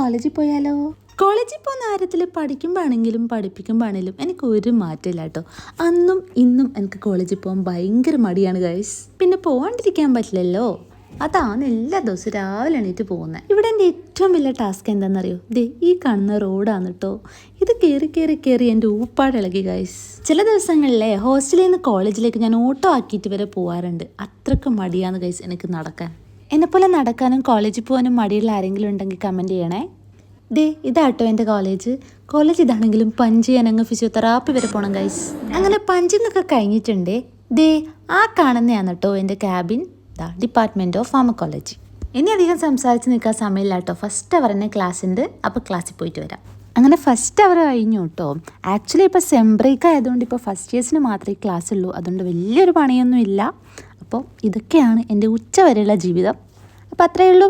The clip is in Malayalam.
കോളേജിൽ പോയാലോ? കോളേജിൽ പോകുന്ന കാര്യത്തിൽ പഠിക്കുമ്പോഴാണെങ്കിലും പഠിപ്പിക്കുമ്പോഴാണെങ്കിലും എനിക്ക് ഒരു മാറ്റമില്ല കേട്ടോ. അന്നും ഇന്നും എനിക്ക് കോളേജിൽ പോകാൻ ഭയങ്കര മടിയാണ് ഗൈസ്. പിന്നെ പോകാണ്ടിരിക്കാൻ പറ്റില്ലല്ലോ, അതാണ് എല്ലാ ദിവസവും രാവിലെ എണീറ്റ് പോകുന്നത്. ഇവിടെ എൻ്റെ ഏറ്റവും വലിയ ടാസ്ക് എന്താണെന്നറിയോ? ദേ ഈ കാണുന്ന റോഡാണ് കേട്ടോ. ഇത് കയറി എൻ്റെ ഊപ്പാടിളകി ഗൈസ്. ചില ദിവസങ്ങളിലെ ഹോസ്റ്റലിൽ നിന്ന് കോളേജിലേക്ക് ഞാൻ ഓട്ടോ ആക്കിയിട്ട് വരെ പോകാറുണ്ട്. അത്രയ്ക്ക് മടിയാണ് ഗൈസ് എനിക്ക് നടക്കാൻ. എന്നെപ്പോലെ നടക്കാനും കോളേജിൽ പോകാനും മടിയുള്ള ആരെങ്കിലും ഉണ്ടെങ്കിൽ കമൻറ്റ് ചെയ്യണേ. ദേ ഇതാട്ടോ എൻ്റെ കോളേജ് ഇതാണെങ്കിലും പഞ്ച് ചെയ്യാൻ അങ്ങ് ഫിസിയോതെറാപ്പി വരെ പോകണം ഗൈസ്. അങ്ങനെ പഞ്ചിങ് ഒക്കെ കഴിഞ്ഞിട്ടുണ്ടേ. ദേ ആ കാണുന്നതാണ് കേട്ടോ എൻ്റെ ക്യാബിൻ, ഡിപ്പാർട്ട്മെൻറ്റ് ഓഫ് ഫാർമക്കോളജി. ഇനി അധികം സംസാരിച്ച് നിൽക്കാൻ സമയമില്ല കേട്ടോ. ഫസ്റ്റ് അവർ തന്നെ ക്ലാസ് ഉണ്ട്, അപ്പോൾ ക്ലാസ്സിൽ പോയിട്ട് വരാം. അങ്ങനെ ഫസ്റ്റ് അവർ കഴിഞ്ഞു കേട്ടോ. ആക്ച്വലി ഇപ്പോൾ സെം ബ്രേക്ക് ആയതുകൊണ്ട് ഇപ്പോൾ ഫസ്റ്റ് ഇയേഴ്സിന് മാത്രമേ ക്ലാസ് ഉള്ളൂ. അതുകൊണ്ട് വലിയൊരു പണിയൊന്നും ഇല്ല. അപ്പോൾ ഇതൊക്കെയാണ് എൻ്റെ ഉച്ച വരെയുള്ള ജീവിതം. അപ്പോൾ അത്രയേ ഉള്ളൂ.